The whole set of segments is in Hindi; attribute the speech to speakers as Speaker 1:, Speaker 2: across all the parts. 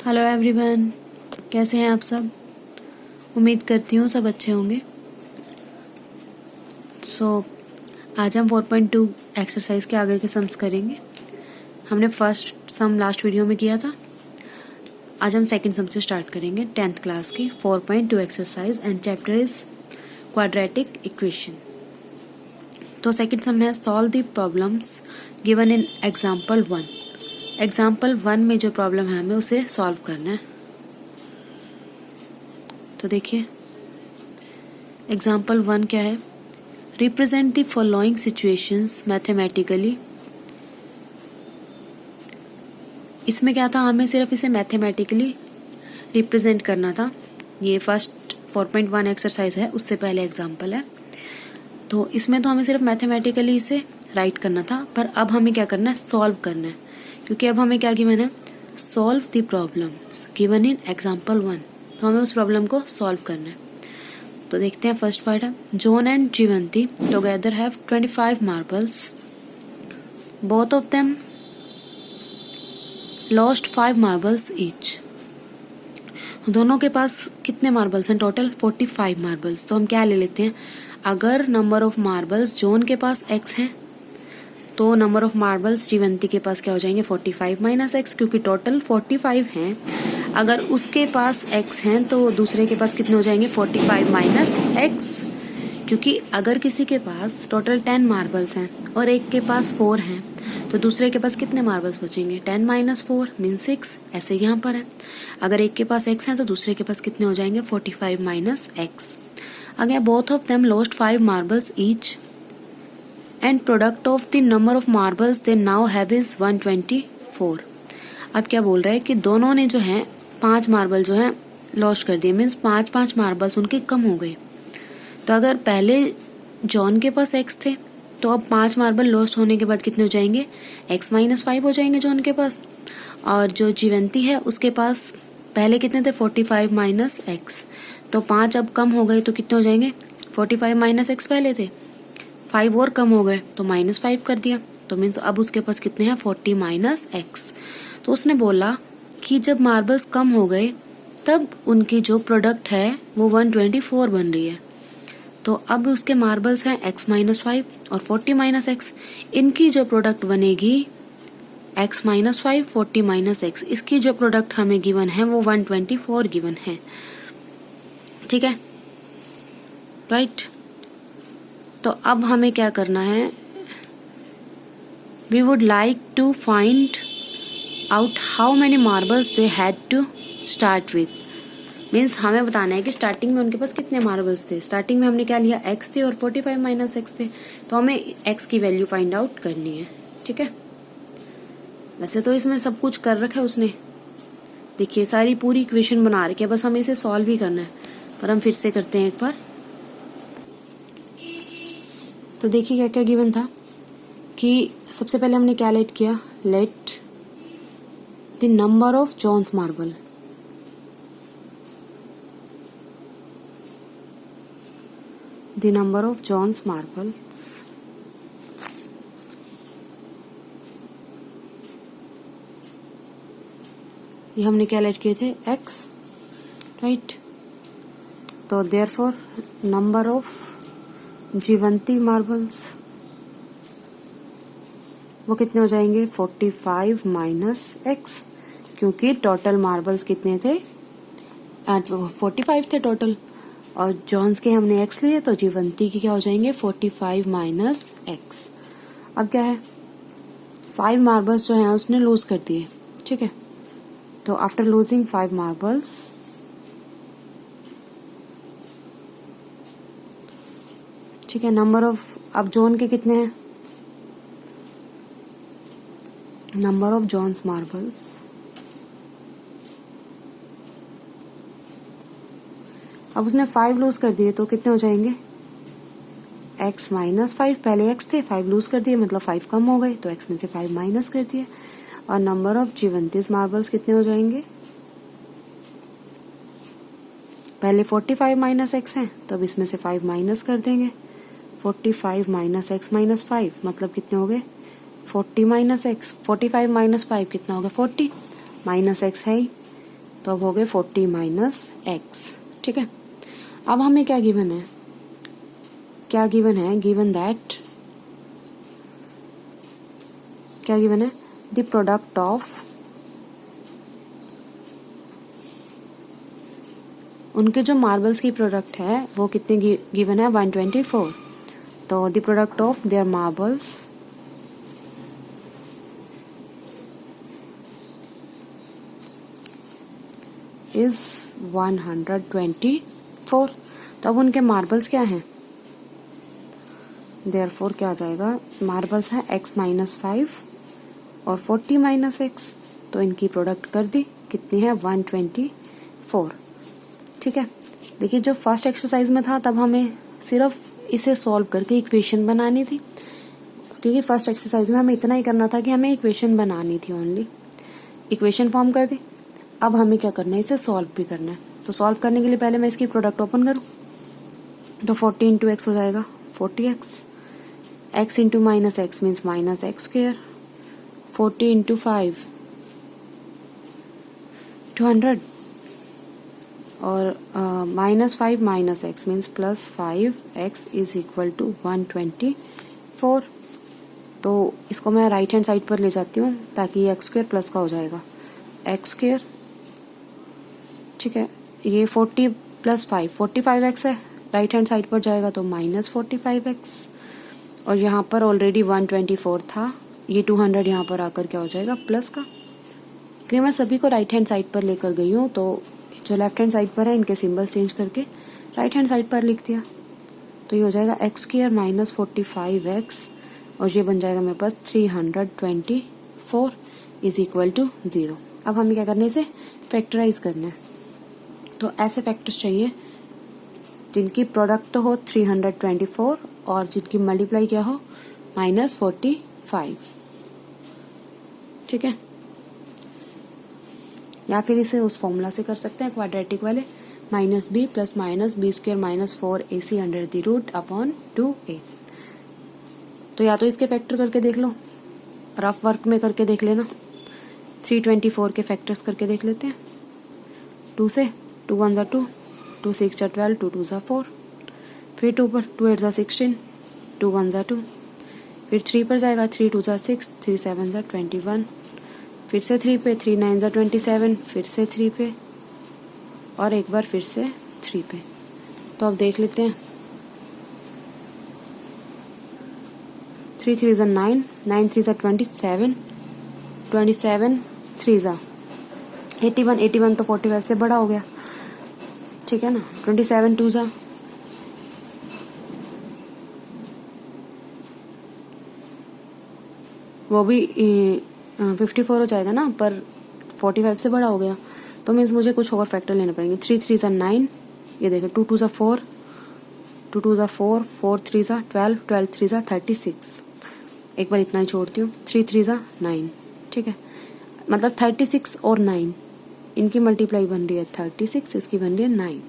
Speaker 1: हेलो एवरीवन, कैसे हैं आप सब। उम्मीद करती हूँ सब अच्छे होंगे। आज हम 4.2 एक्सरसाइज के आगे के सम्स करेंगे। हमने फर्स्ट सम लास्ट वीडियो में किया था। आज हम सेकंड सम से स्टार्ट करेंगे 10th क्लास की 4.2 exercise and chapter is quadratic equation. तो सेकंड सम है solve the problems given in example 1। Example 1 में जो प्रॉब्लम है हमें उसे सॉल्व करना है। तो देखिए एग्जाम्पल 1 क्या है। Represent the following situations mathematically. इसमें क्या था, हमें सिर्फ इसे मैथमेटिकली रिप्रेजेंट करना था। ये फर्स्ट 4.1 एक्सरसाइज है, उससे पहले एग्जाम्पल है। तो इसमें तो हमें सिर्फ मैथमेटिकली इसे राइट करना था, पर अब हमें क्या करना है, सॉल्व करना है। क्योंकि अब हमें क्या गिवन है, solve the problems given in example 1। तो हमें उस प्रॉब्लम को सॉल्व करना है। तो देखते हैं फर्स्ट पार्ट है। John and Jeevanti together have 25 marbles. Both of them lost 5 marbles each. दोनों के पास कितने मार्बल्स हैं टोटल? 45 मार्बल्स। तो हम क्या ले लेते हैं, अगर नंबर ऑफ मार्बल्स जॉन के पास x हैं तो नंबर ऑफ मार्बल्स जीवंती के पास क्या हो जाएंगे, 45 माइनस एक्स, क्योंकि टोटल 45 हैं। अगर उसके पास x हैं तो दूसरे के पास कितने हो जाएंगे, 45 माइनस एक्स। क्योंकि अगर किसी के पास टोटल 10 मार्बल्स हैं और एक के पास 4 हैं तो दूसरे के पास कितने मार्बल्स बचेंगे, 10 माइनस 4 मीन 6। ऐसे यहाँ पर है, अगर एक के पास x हैं तो दूसरे के पास कितने हो जाएंगे, 45 माइनस एक्स। अगर both of them lost 5 marbles each and product of the number of marbles they now have is 124। अब क्या बोल रहा है कि दोनों ने जो है 5 मार्बल जो है लॉस्ट कर दिए, मीन्स 5 मार्बल्स उनके कम हो गए। तो अगर पहले जॉन के पास x थे तो अब 5 मार्बल लॉस्ट होने के बाद कितने हो जाएंगे, x माइनस 5 हो जाएंगे जॉन के पास। और जो जीवंती है उसके पास पहले कितने थे, 45 माइनस एक्स। तो 5 अब कम हो गए तो कितने हो जाएंगे, 45 माइनस एक्स पहले थे, 5 और कम हो गए तो माइनस 5 कर दिया। तो मीन्स अब उसके पास कितने हैं, 40 माइनस एक्स। तो उसने बोला कि जब मार्बल्स कम हो गए तब उनकी जो प्रोडक्ट है वो 124 बन रही है। तो अब उसके मार्बल्स हैं x माइनस 5 और 40 माइनस एक्स। इनकी जो प्रोडक्ट बनेगी x माइनस 5 40 माइनस एक्स, इसकी जो प्रोडक्ट हमें गिवन है वो 124 गिवन है। ठीक है, राइट। तो अब हमें क्या करना है, we would like to find out how many marbles they had to start with. Means हमें बताना है कि स्टार्टिंग में उनके पास कितने मार्बल्स थे। स्टार्टिंग में हमने क्या लिया, x थे और 45 माइनस एक्स थे। तो हमें x की वैल्यू फाइंड आउट करनी है। ठीक है, वैसे तो इसमें सब कुछ कर रखा है उसने, देखिए सारी पूरी इक्वेशन बना रखी है, बस हमें इसे सॉल्व ही करना है। पर हम फिर से करते हैं एक बार। तो देखिए क्या क्या गिवन था कि सबसे पहले हमने क्या लेट किया, let the number of John's marble. The number of John's marbles. ये हमने क्या लेट किए थे, x, राइट। तो देयरफॉर नंबर ऑफ जीवंती मार्बल्स वो कितने हो जाएंगे, 45 माइनस एक्स, क्योंकि टोटल मार्बल्स कितने थे, 45 थे टोटल, और जॉन्स के हमने x लिए तो जीवंती के क्या हो जाएंगे, 45 माइनस एक्स। अब क्या है, 5 मार्बल्स जो हैं उसने लूज कर दिए। ठीक है, तो आफ्टर लूजिंग 5 मार्बल्स, ठीक है, नंबर ऑफ, अब जॉन के कितने हैं, नंबर ऑफ जॉन्स मार्बल्स, अब उसने 5 लूज कर दिए तो कितने हो जाएंगे, x माइनस 5। पहले x थे, 5 लूज कर दिए मतलब 5 कम हो गए तो x में से 5 माइनस कर दिए। और नंबर ऑफ जीवंतीस मार्बल्स कितने हो जाएंगे, पहले 45 माइनस एक्स हैं तो अब इसमें से 5 माइनस कर देंगे। 45 माइनस एक्स माइनस 5 मतलब कितने हो गए, 40 माइनस एक्स। 45 माइनस 5 कितना हो गया, 40। माइनस एक्स है ही तो अब हो गए 40 माइनस एक्स। ठीक है, अब हमें क्या गिवन है, क्या गिवन है, गिवन दैट, क्या गिवन है, द प्रोडक्ट ऑफ, उनके जो मार्बल्स की प्रोडक्ट है वो कितने गिवन है, 124। तो the product of their marbles is 124। तो अब उनके मार्बल्स क्या हैं, देयरफॉर क्या आ जाएगा, मार्बल्स है x माइनस 5 और 40 माइनस एक्स, तो इनकी प्रोडक्ट कर दी, कितनी है, 124। ठीक है, देखिए जो फर्स्ट एक्सरसाइज में था तब हमें सिर्फ इसे सॉल्व करके इक्वेशन बनानी थी, क्योंकि फर्स्ट एक्सरसाइज में हमें इतना ही करना था कि हमें इक्वेशन बनानी थी, ओनली इक्वेशन फॉर्म कर दी। अब हमें क्या करना है, इसे सॉल्व भी करना है। तो सॉल्व करने के लिए पहले मैं इसकी प्रोडक्ट ओपन करूँ, तो 40 इंटू एक्स हो जाएगा 40x, x into minus x means minus x square, 40 into 5 200, और minus 5 minus x means plus 5x is equal to 124। तो इसको मैं राइट हैंड साइड पर ले जाती हूँ ताकि ये एक्स स्क्वेयर प्लस का हो जाएगा एक्स स्क्वेयर। ठीक है, ये 40 प्लस 5 45x है, राइट हैंड साइड पर जाएगा तो माइनस 45x, और यहाँ पर ऑलरेडी 124 था, ये 200 यहाँ पर आकर क्या हो जाएगा, प्लस का, क्योंकि मैं सभी को राइट हैंड साइड पर लेकर गई हूँ, तो जो लेफ्ट हैंड साइड पर है इनके सिंबल्स चेंज करके राइट हैंड साइड पर लिख दिया। तो ये हो जाएगा एक्स स्क्वेयर माइनस 45x, और ये बन जाएगा मेरे पास 324 इज इक्वल टू 0। अब हमें क्या करना है, इसे फैक्टराइज करना है। तो ऐसे फैक्टर्स चाहिए जिनकी प्रोडक्ट हो 324 और जिनकी मल्टीप्लाई क्या हो -45। ठीक है, या फिर इसे उस फॉर्मूला से कर सकते हैं क्वाड्रेटिक वाले, -b plus minus b square minus 4ac under the root upon 2a। तो या तो इसके फैक्टर करके देख लो, रफ वर्क में करके देख लेना, 324 के फैक्टर्स करके देख लेते हैं। 2 से 2 1 ज़ा 2, 2 6 ज़ा 12, 2 2 ज़ा 4, फिर 2 पर 2 8 ज़ा 16, 2 1 ज़ा 2, फिर 3 पर जाएगा 3 2 ज़ा 6, 3 7 ज़ा 21, फिर से 3 पे 3 9 ज़ा 27, फिर से 3 पे और एक बार फिर से 3 पे। तो अब देख लेते हैं, 3 3 ज़ा 9, 9 3 ज़ा 27, 27 3 ज़ा 81, 81 तो 45 से बड़ा हो गया। ठीक है ना, 27 2 ज़ा वो भी 54 हो जाएगा ना, पर 45 से बड़ा हो गया, तो मीन्स मुझे कुछ और फैक्टर लेने पड़ेंगे। 3 3 ज़ा 9, ये देखो 2 2 ज़ा 4, 2 2 ज़ा 4, 4 3 ज़ा 12, 12 3 ज़ा 36, एक बार इतना ही छोड़ती हूँ, 3 3 ज़ा 9। ठीक है, मतलब 36 और 9 इनकी मल्टीप्लाई बन रही है 36, इसकी बन रही है 9।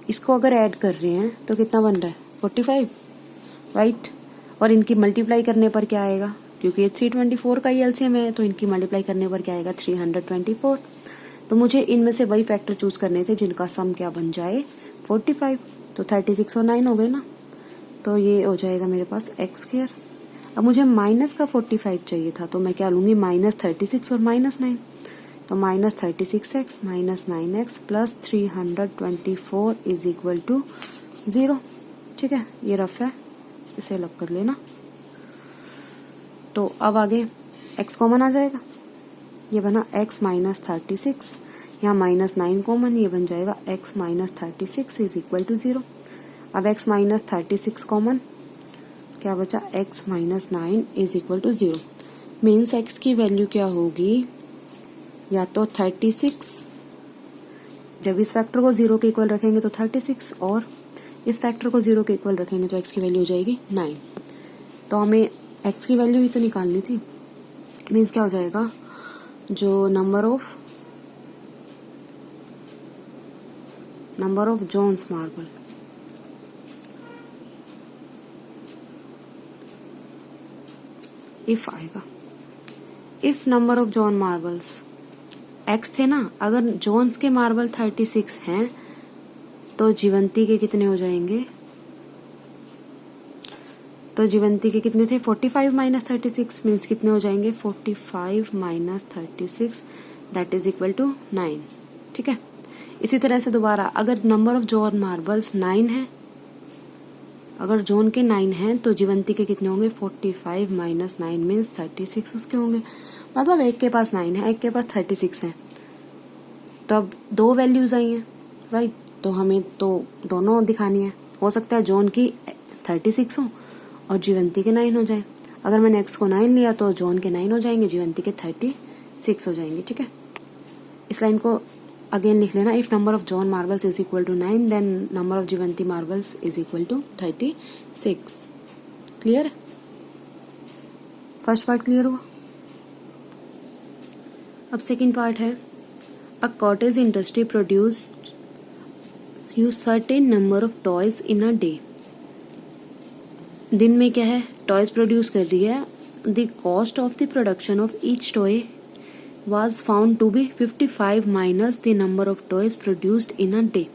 Speaker 1: इसको अगर ऐड कर रहे हैं तो कितना बन रहा है 45, राइट। और इनकी मल्टीप्लाई करने पर क्या आएगा, क्योंकि ये 324 का ही एलसीएम है, तो इनकी मल्टीप्लाई करने पर क्या आएगा 324। तो मुझे इनमें से वही फैक्टर चूज करने थे जिनका सम क्या बन जाए 45। तो 36 और 9 हो गए ना, तो ये हो जाएगा मेरे पास एक्स स्क्वेयर। अब मुझे माइनस का 45 चाहिए था, तो मैं क्या लूंगी -36 और -9, तो -36x minus 9x plus 324 is equal to 0। ठीक है, ये रफ है, इसे अलग कर लेना। तो अब आगे x कॉमन आ जाएगा, ये बना x माइनस 36, यहाँ -9 कॉमन, ये बन जाएगा x minus 36 is equal to 0। अब x माइनस 36 कॉमन, क्या बचा x minus 9 is equal to 0। Means x की वैल्यू क्या होगी, या तो 36, जब इस फैक्टर को 0 के इक्वल रखेंगे तो 36, और इस फैक्टर को 0 के इक्वल रखेंगे तो x की वैल्यू हो जाएगी 9। तो हमें x की वैल्यू ही तो निकालनी थी। मीन्स क्या हो जाएगा, जो number of John's marble, if आएगा, if number of John marbles X थे ना, अगर जोन्स के मार्बल 36 हैं तो जीवंती के कितने हो जाएंगे? तो जीवंती के कितने थे? 45 माइनस 36 मीन्स कितने हो जाएंगे? 45 minus 36 that is equal to 9। ठीक है, इसी तरह से दोबारा अगर नंबर ऑफ जोन मार्बल्स 9 है, अगर जोन के 9 हैं तो जीवंती के कितने होंगे? 45 माइनस 9 मीन्स 36 उसके होंगे। मतलब एक के पास 9 है, एक के पास 36 है, तो अब दो वैल्यूज आई हैं, राइट? तो हमें तो दोनों दिखानी है। हो सकता है जोन की 36 हो और जीवंती के 9 हो जाए। अगर मैंने एक्स को 9 लिया तो जोन के 9 हो जाएंगे, जीवंती के 36 हो जाएंगे। ठीक है, इस लाइन को अगेन लिख लेना। If number of John marbles is equal to 9 then number of जीवंती marbles is equal to 36। Clear? First part clear हुआ। अब सेकेंड पार्ट है, a cottage industry produced use certain number of toys in a day. दिन में क्या है? टॉयज प्रोड्यूस कर रही है। The cost of the production of each toy was found to be 55 minus the number of toys produced in a day।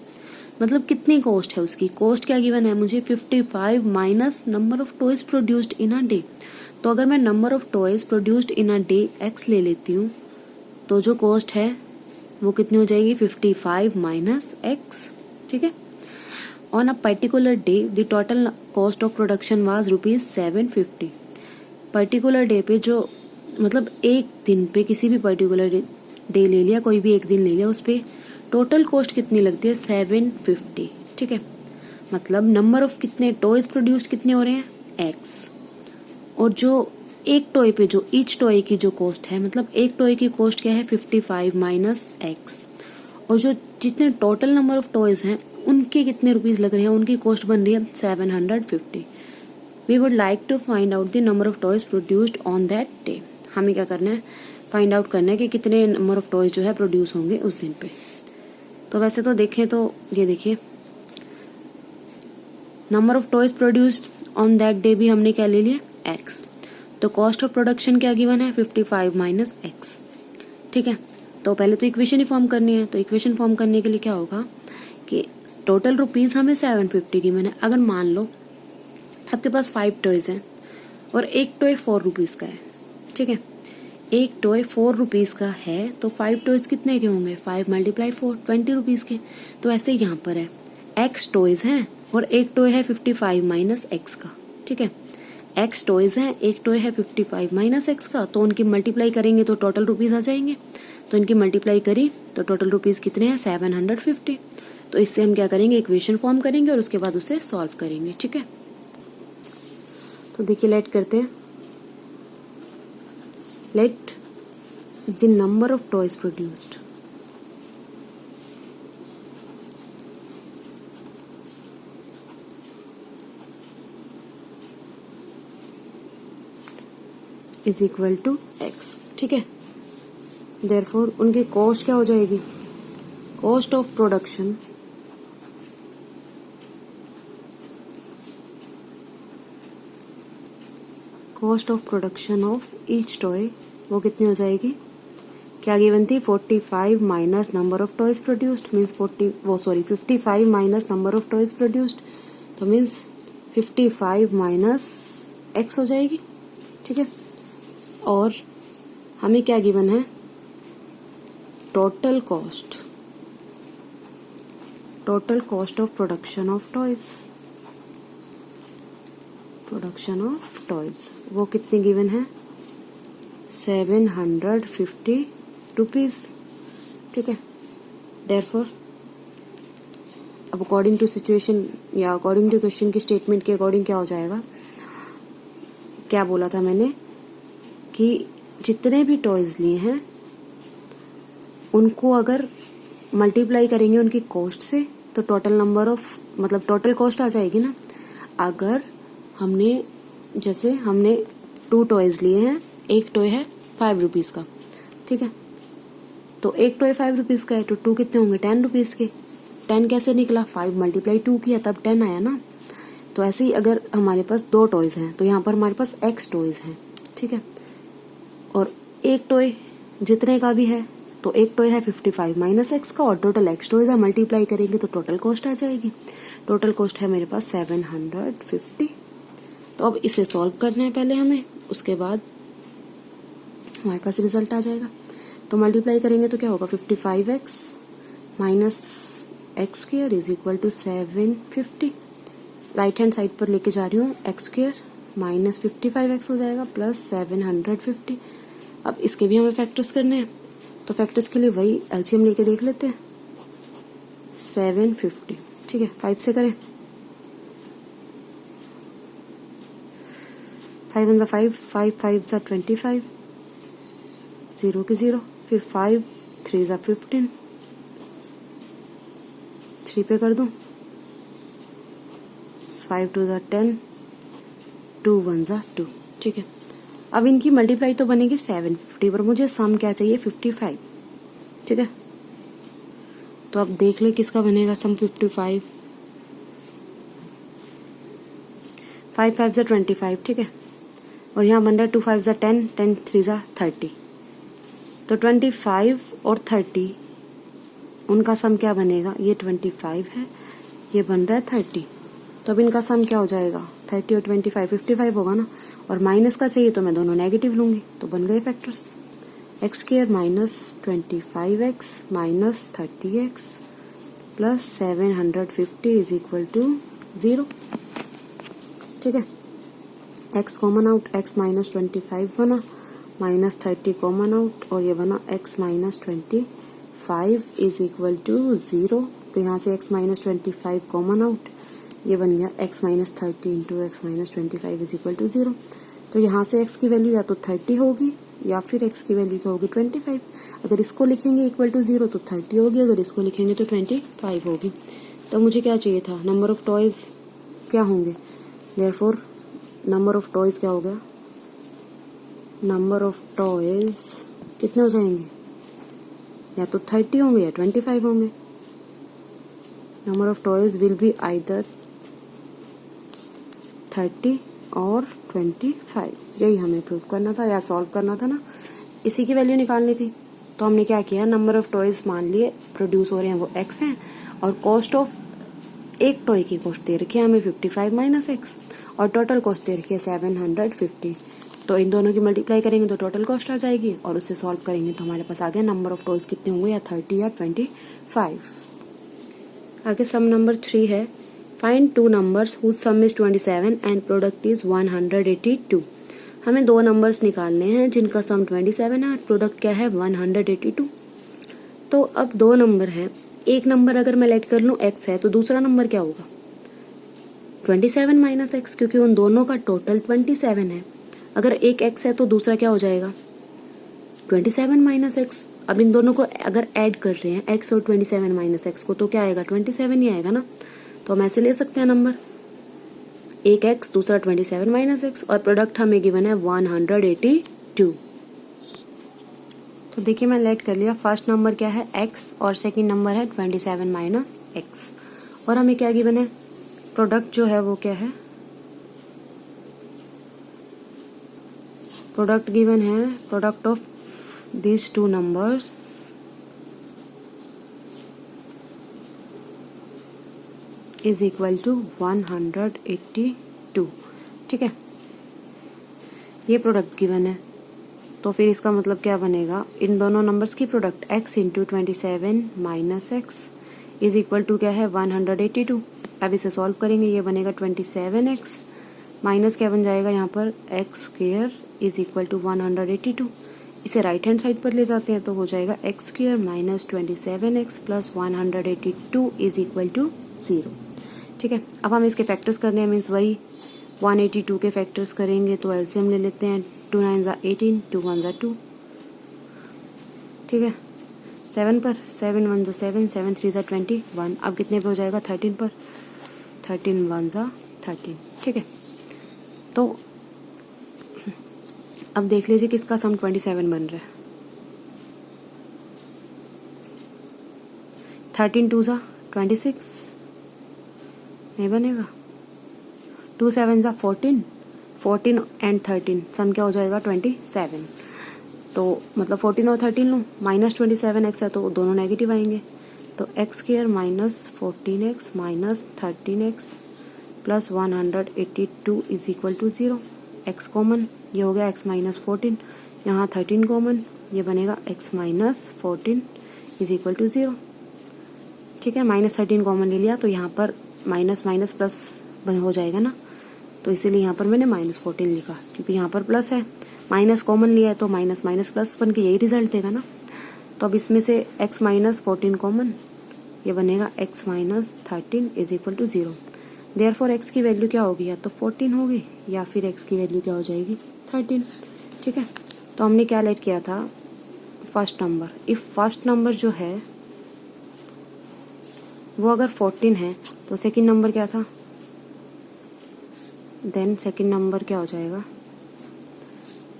Speaker 1: मतलब कितनी कॉस्ट है उसकी? कॉस्ट क्या गिवन है मुझे? 55 minus number of toys produced in a day. तो अगर मैं number of toys produced in a day x ले लेती हूँ तो जो कॉस्ट है वो कितनी हो जाएगी? 55 माइनस x। ठीक है, on a particular day the total cost of production was ₹750। Particular day पे जो मतलब एक दिन पे किसी भी पर्टिकुलर डे ले लिया, कोई भी एक दिन ले लिया, उस पे टोटल कॉस्ट कितनी लगती है? 750। ठीक है, मतलब नंबर ऑफ कितने टॉयज प्रोड्यूस कितने हो रहे हैं? एक्स। और जो एक टॉय पे जो ईच टॉय की जो कॉस्ट है, मतलब एक टॉय की कॉस्ट क्या है? 55 माइनस एक्स। और जो जितने टोटल नंबर ऑफ टॉयज हैं उनके कितने रुपीज लग रहे हैं? उनकी कॉस्ट बन रही है 750। We would like to find out the number of toys produced on that day. हमें क्या करना है? फाइंड आउट करना है कि कितने नंबर ऑफ टॉयज जो है प्रोड्यूस होंगे उस दिन पे। तो वैसे तो देखें तो ये देखिए, number of toys produced on that day भी हमने क्या ले लिया? एक्स। तो कॉस्ट ऑफ प्रोडक्शन क्या गिवन है? 55 माइनस एक्स। ठीक है, तो पहले तो इक्वेशन ही फॉर्म करनी है। तो इक्वेशन फॉर्म करने के लिए क्या होगा कि टोटल रुपीज हमें 750 गिवन है। अगर मान लो आपके पास 5 टॉयज हैं और एक टॉय 4 रुपीज का है। ठीक है, एक टॉय 4 रुपीज का है तो 5 टॉयज कितने के होंगे? 5 मल्टीप्लाई 4 20 रुपीज के। तो ऐसे यहाँ पर है एक्स टॉयज हैं और एक टॉय है 55 माइनस एक्स का। ठीक है, एक्स टॉयज हैं, एक टॉय है 55 माइनस एक्स का, तो उनकी मल्टीप्लाई करेंगे तो टोटल रुपीज आ जाएंगे। तो इनकी मल्टीप्लाई करी तो टोटल रुपीज कितने हैं? 750। तो इससे हम क्या करेंगे? इक्वेशन फॉर्म करेंगे और उसके बाद उसे सॉल्व करेंगे। ठीक है, तो देखिए लेट करते हैं। Let the number of toys produced is equal to x. ठीक है, देयरफॉर उनकी कॉस्ट क्या हो जाएगी? Cost of production of each toy वो कितनी हो जाएगी? क्या गिवन थी? 45 minus number of toys produced means 55 minus number of toys produced, तो मीन्स 55 माइनस एक्स हो जाएगी। ठीक है, और हमें क्या गिवन है? Total cost of production of toys वो कितनी गिवन है? 750 रुपीज। ठीक है, देयरफॉर अब अकॉर्डिंग टू सिचुएशन या अकॉर्डिंग टू क्वेश्चन की स्टेटमेंट के अकॉर्डिंग क्या हो जाएगा? क्या बोला था मैंने कि जितने भी टॉयज लिए हैं उनको अगर मल्टीप्लाई करेंगे उनकी कॉस्ट से तो टोटल नंबर ऑफ मतलब टोटल कॉस्ट आ जाएगी ना। अगर हमने 2 टॉयज लिए हैं, एक टॉय है 5 रुपीज का। ठीक है, तो एक टॉय 5 रुपीज का है तो 2 कितने होंगे? 10 रुपीज के। 10 कैसे निकला? 5 मल्टीप्लाई 2 किया तब 10 आया ना। तो ऐसे ही अगर हमारे पास 2 टॉयज हैं तो यहाँ पर हमारे पास एक्स टॉयज हैं। ठीक है, और एक टॉय जितने का भी है तो एक टॉय है 55 माइनस एक्स का और टोटल एक्स टॉयज है, मल्टीप्लाई करेंगे तो टोटल कॉस्ट आ जाएगी। टोटल कॉस्ट है मेरे पास 750। तो अब इसे सॉल्व करना है पहले हमें, उसके बाद हमारे पास रिजल्ट आ जाएगा। तो मल्टीप्लाई करेंगे तो क्या होगा, 55x minus x square is equal to 750। Right hand side पर लेके जा रही हूँ, एक्स स्क्वायर माइनस 55x हो जाएगा प्लस 750। अब इसके भी हमें फैक्टर्स करने हैं, तो फैक्टर्स के लिए वही एलसीएम लेके देख लेते हैं। 750, ठीक है, 5 से करें, 5 1 5, 5 5 25, 0 के 0, फिर 5 3 15, 3 पे कर दूं, 5 2 10, 2 1 2, ठीक है। अब इनकी मल्टीप्लाई तो बनेगी 750 पर मुझे सम क्या चाहिए, 55, ठीक है। तो अब देख ले किसका बनेगा सम 55, 5 5 25, ठीक है, और यहाँ बन रहा है 2 5 10, 10 3 30, तो 25 और 30 उनका सम क्या बनेगा, ये 25 है, ये बन रहा है 30, तो अब इनका सम क्या हो जाएगा, 30 और 25 55 होगा ना, और माइनस का चाहिए तो मैं दोनों नेगेटिव लूंगी, तो बन गए factors. X square minus 25x minus 30x plus 750 is equal to 0, ठीक है। x common out, x minus 25 बना, माइनस 30 कॉमन आउट, और ये बना x minus 25 is equal to 0, तो यहाँ से x माइनस 25 कॉमन आउट, ये बन गया x minus 30 into x minus 25 is equal to 0। तो यहाँ से x की वैल्यू या तो 30 होगी या फिर x की वैल्यू क्या होगी, 25। अगर इसको लिखेंगे इक्वल टू 0 तो 30 होगी, अगर इसको लिखेंगे तो 25 होगी। तो मुझे क्या चाहिए था, नंबर ऑफ टॉयज क्या होंगे, देयरफॉर नंबर ऑफ टॉयज क्या हो गया, नंबर ऑफ टॉयज कितने हो जाएंगे, या तो 30 होंगे या 25 होंगे। Number of toys will be either 30 और 25, यही हमें प्रूव करना था या सॉल्व करना था ना, इसी की वैल्यू निकालनी थी। तो हमने क्या किया, नंबर ऑफ टॉयज मान लिए प्रोड्यूस हो रहे हैं वो x हैं, और कॉस्ट ऑफ एक टॉय की कॉस्ट दे रखी है हमें 55 माइनस एक्स, और टोटल कॉस्ट दे रखी है 750। तो इन दोनों की मल्टीप्लाई करेंगे तो टोटल कॉस्ट आ जाएगी, और उससे सॉल्व करेंगे तो हमारे पास आ गया नंबर ऑफ टॉयज कितने होंगे, या 30 या 25। आगे सम नंबर 3 है, find two numbers whose sum is 27 and product is 182। हमें दो नंबर्स निकालने हैं जिनका सम 27 है और प्रोडक्ट क्या है 182। तो अब दो नंबर है, एक नंबर अगर मैं लेट कर लूँ x है तो दूसरा नंबर क्या होगा 27 माइनस एक्स, क्योंकि उन दोनों का टोटल 27 है। अगर एक x है तो दूसरा क्या हो जाएगा 27 माइनस एक्स। अब इन दोनों को अगर ऐड कर रहे हैं x और 27 माइनस एक्स को, तो क्या आएगा 27 ही आएगा ना। तो हम ऐसे ले सकते हैं नंबर, एक x दूसरा 27 माइनस एक्स, और प्रोडक्ट हमें गिवन है 182। तो देखिए मैं लेट कर लिया, फर्स्ट नंबर क्या है x और सेकंड नंबर है 27 माइनस एक्स, और हमें क्या गिवन है, प्रोडक्ट जो है वो क्या है, प्रोडक्ट गिवन है, product of these two numbers is equal to 182, ठीक है। ये प्रोडक्ट गिवन है, तो फिर इसका मतलब क्या बनेगा, इन दोनों नंबर्स की product x into 27 minus x is equal to क्या है 182। अब इसे सॉल्व करेंगे, ये बनेगा 27x माइनस क्या बन जाएगा यहाँ पर x square is equal to 182। इसे राइट हैंड साइड पर ले जाते हैं तो हो जाएगा x square minus 27x plus 182 is equal to 0, ठीक है। अब हम इसके फैक्टर्स करने हैं, मीन्स वही 182 के फैक्टर्स करेंगे, तो एलसीएम ले लेते हैं, 2 9 18, 2 1 2, ठीक है। 7 पर 7 1 7, 7 3 21, अब कितने पे हो जाएगा 13 पर, 13 1 13, ठीक है। तो अब देख लीजिए किसका सम 27 बन रहा है, 13 2 26 नहीं बनेगा, 2 7 14, 14 एंड 13 सम क्या हो जाएगा 27। तो मतलब 14 और 13 लूँ, -27x है तो दोनों नेगेटिव आएंगे, तो x square minus 14x minus 13x plus 182 is equal to 0। X common, ये हो गया x माइनस 14, यहाँ 13 कॉमन, ये बनेगा x minus 14 is equal to 0। ठीक है, -13 कॉमन ले लिया तो यहाँ पर माइनस माइनस प्लस हो जाएगा ना, तो इसीलिए यहाँ पर मैंने -14 लिखा, क्योंकि यहाँ पर प्लस है, माइनस कॉमन लिया है तो माइनस माइनस प्लस बन के यही रिजल्ट देगा ना। तो अब इसमें से x माइनस 14 कॉमन, ये बनेगा x minus 13 is equal to 0। Therefore x की वैल्यू क्या होगी, या तो 14 होगी या फिर x की वैल्यू क्या हो जाएगी 13। ठीक है, तो हमने क्या लेट किया था, first number. If first number जो है वो अगर 14 है तो सेकंड नंबर क्या था, देन सेकंड नंबर क्या हो जाएगा,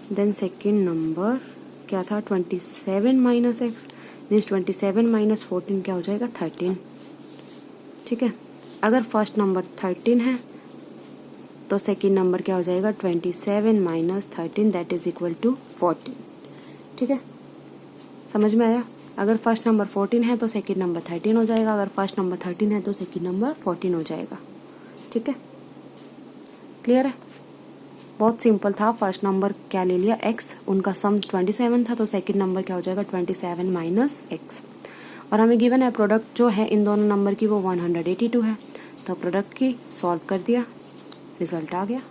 Speaker 1: देन सेकंड नंबर क्या था 27 माइनस एक्स, मीन्स 27 माइनस 14 क्या हो जाएगा 13। ठीक है, अगर फर्स्ट नंबर 13 है तो सेकंड नंबर क्या हो जाएगा 27 minus 13 that is equal to 14। ठीक है, समझ में आया। अगर फर्स्ट नंबर 14 है तो सेकंड नंबर 13 हो जाएगा, अगर फर्स्ट नंबर 13 है तो सेकंड नंबर 14 हो जाएगा। ठीक है, क्लियर है, बहुत सिंपल था। फर्स्ट नंबर क्या ले लिया x, उनका सम 27 था तो सेकंड नंबर क्या हो जाएगा 27 माइनस x, और हमें गिवन है प्रोडक्ट जो है इन दोनों नंबर की वो 182 है, तो प्रोडक्ट की सॉल्व कर दिया, रिजल्ट आ गया।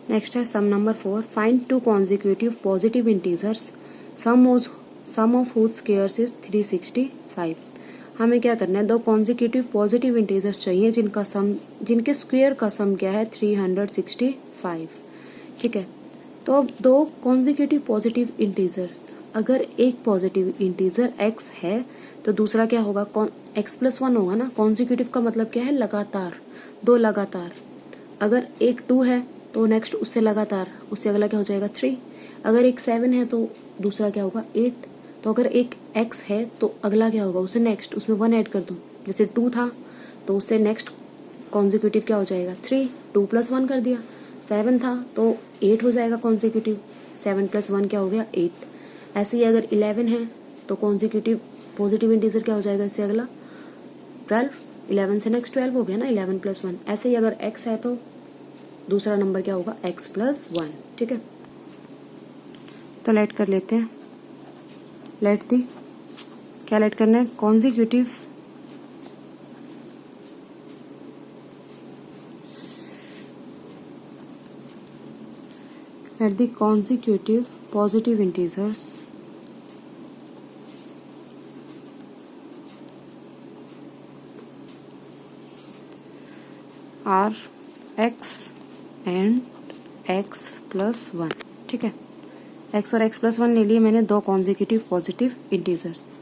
Speaker 1: नेक्स्ट है sum number 4, find two consecutive positive integers sum of whose squares is 365। हमें क्या करना है, दो कॉन्जिक्यूटिव पॉजिटिव इंटीजर्स चाहिए जिनके स्क्वायर का सम क्या है 365। ठीक है, तो अब दो कॉन्जिक्यूटिव पॉजिटिव इंटीजर्स, अगर एक पॉजिटिव इंटीजर x है तो दूसरा क्या होगा x प्लस 1 होगा ना। कॉन्जिक्यूटिव का मतलब क्या है, लगातार, दो लगातार। अगर एक 2 है तो नेक्स्ट उससे लगातार, उससे अगला क्या हो जाएगा 3। अगर एक 7 है तो दूसरा क्या होगा 8। तो अगर एक x है तो अगला क्या होगा उससे नेक्स्ट, उसमें 1 ऐड कर दूं, जैसे 2 था तो उससे नेक्स्ट कॉन्जिक्यूटिव क्या हो जाएगा 3, 2 प्लस 1 कर दिया। 7 था तो 8 हो जाएगा कॉन्जिक्यूटिव, 7 प्लस 1 क्या हो गया 8। ऐसे ही अगर 11 है तो कॉन्जिक्यूटिव पॉजिटिव इंटीजर क्या हो जाएगा इससे अगला 12, 11 से नेक्स्ट 12 हो गया ना, 11 प्लस 1। ऐसे ही अगर x है तो दूसरा नंबर क्या होगा x प्लस 1। ठीक है, तो लेट कर लेते हैं, लेट दी क्या लेट करना है, consecutive let the consecutive positive integers are x and x plus 1। ठीक है, x और x प्लस 1 ले लिए मैंने, दो कॉन्जिक्यूटिव पॉजिटिव इंटीजर्स।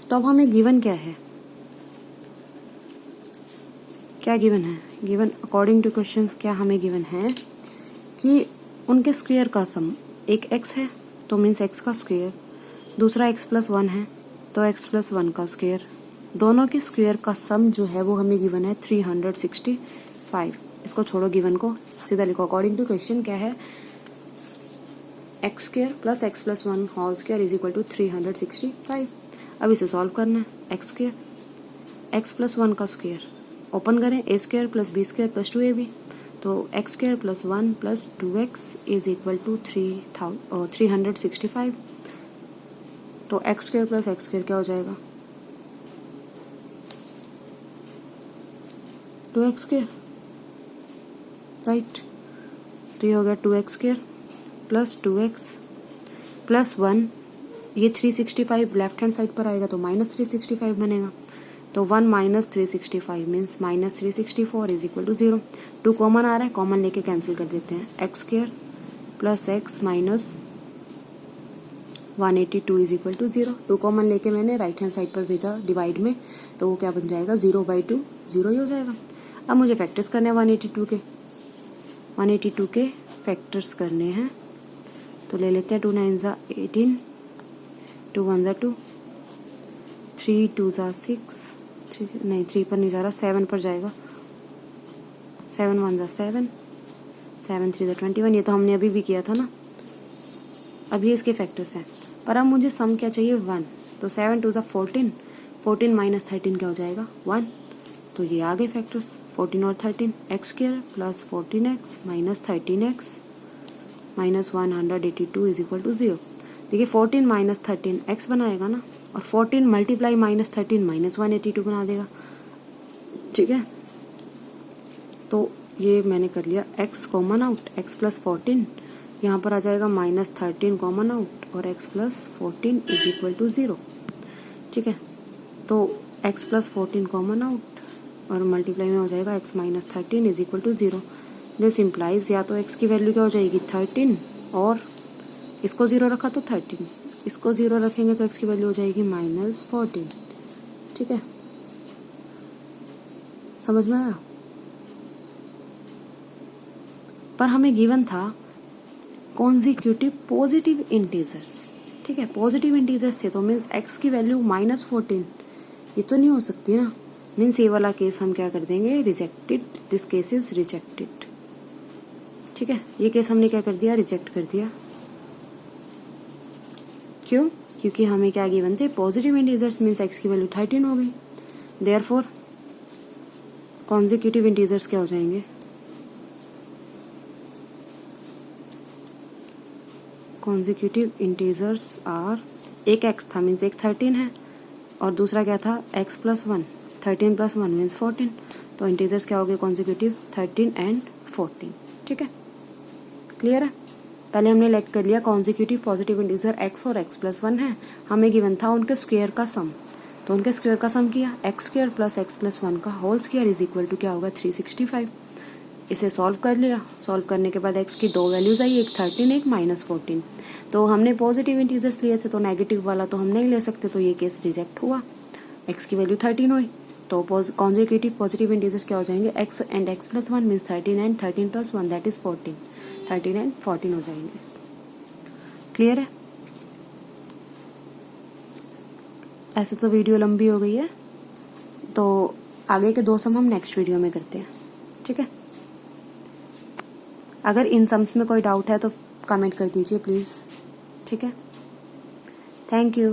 Speaker 1: तो अब हमें गिवन क्या है, क्या गिवन है, गिवन अकॉर्डिंग टू क्वेश्चन क्या हमें गिवन है कि उनके स्क्वायर का सम, एक x है तो मीन्स x का स्क्वायर, दूसरा x प्लस 1 है तो x प्लस 1 का स्क्वायर, दोनों के स्क्वायर का सम जो है वो हमें गिवन है 365। इसको छोड़ो, गिवन को सीधा लिखो। अकॉर्डिंग टू क्वेश्चन क्या है, x square plus x plus 1 whole square is equal to 365। अब इसे सॉल्व करना है, एक्स स्क्वायर एक्स प्लस 1 का स्क्वायर ओपन करें, A square plus B square plus 2ab, तो X square plus 1 plus 2x is equal to 365। तो X square plus X square क्या हो जाएगा 2x स्क्वायर, राइट। तो ये हो गया 2x square plus 2x plus 1, ये 365 लेफ्ट हैंड साइड पर आएगा तो -365 बनेगा, तो 1 minus 365 means -364 is equal to 0। 2 common आ रहा है, कॉमन लेके कैंसिल कर देते हैं, x square plus x minus 182 is equal to 0। 2 common लेके मैंने राइट हैंड साइड पर भेजा डिवाइड में, तो वो क्या बन जाएगा 0/2, 0 ही हो जाएगा। अब मुझे फैक्टर्स करने हैं 182 के फैक्टर्स करने हैं, तो ले लेते हैं 2 9 18, 2 1 2, 3 2 6, 3 पर नहीं जा रहा, 7 पर जाएगा, 7 1 7, 7 3 21, ये तो हमने अभी भी किया था ना, अब ये इसके फैक्टर्स हैं, पर अब मुझे सम क्या चाहिए 1, तो 7 2 14, 14 माइनस 13 क्या हो जाएगा 1, तो ये आ गए फैक्टर्स 14 और 13, x square plus 14x minus 13x minus 182 is equal to 0। देखिए 14 माइनस 13 x बनाएगा ना, और 14 मल्टीप्लाई माइनस 13 माइनस 182 बना देगा, ठीक है। तो ये मैंने कर लिया x common out, x plus 14, यहाँ पर आ जाएगा माइनस 13 कॉमन आउट और x plus 14 is equal to 0, ठीक है। तो x प्लस 14 कॉमन आउट और मल्टीप्लाई में हो जाएगा x minus 13 is equal to 0। This implies या तो x की वैल्यू क्या हो जाएगी 13 और इसको 0 रखा तो 13, इसको 0 रखेंगे तो x की वैल्यू हो जाएगी माइनस 14, ठीक है। समझ में आया? पर हमें गिवन था कॉन्जिक्यूटिव पॉजिटिव इंटीजर्स, ठीक है। पॉजिटिव इंटीजर्स थे तो मीन्स x की वैल्यू माइनस 14, ये तो नहीं हो सकती ना, मीन्स ये वाला केस हम क्या कर देंगे rejected, this case is rejected, ठीक है। ये केस हमने क्या कर दिया रिजेक्ट कर दिया, क्यों? क्योंकि हमें क्या गिवन थे पॉजिटिव इंटीजर्स मीन्स x की वैल्यू 13 हो गई, देयरफॉर कॉन्जिक्यूटिव इंटीजर्स क्या हो जाएंगे, कॉन्जिक्यूटिव इंटीजर्स आर, एक x था मीन्स एक 13 है और दूसरा क्या था x प्लस 1, 13 प्लस 1 मीन्स 14, तो इंटीजर्स क्या हो गए कॉन्जिक्यूटिव 13 एंड 14, ठीक है। क्लियर है? पहले हमने लेट कर लिया कॉन्जिक्यूटिव पॉजिटिव इंटीजर x और x प्लस 1 है, हमें गिवन था उनके स्क्वायर का सम, तो उनके स्क्वायर का सम किया x square plus x plus 1 का whole square is equal to क्या होगा 365। इसे सॉल्व कर लिया, सॉल्व करने के बाद x की दो वैल्यूज आई, एक 13 एक माइनस 14, तो हमने पॉजिटिव इंटीजर्स लिए थे तो नेगेटिव वाला तो हम नहीं ले सकते, तो ये केस रिजेक्ट हुआ, x की वैल्यू 13 हुई, तो कॉन्जिक्यूटिव पॉजिटिव इंटीजर्स क्या हो जाएंगे x and x plus 1 means 13 and 13 plus 1 that is 14, 13 and 14 हो जाएंगे। क्लियर है? ऐसे तो वीडियो लंबी हो गई है, तो आगे के दो सम हम नेक्स्ट वीडियो में करते हैं, ठीक है। अगर इन सम्स में कोई डाउट है तो कमेंट कर दीजिए प्लीज, ठीक है। Thank you.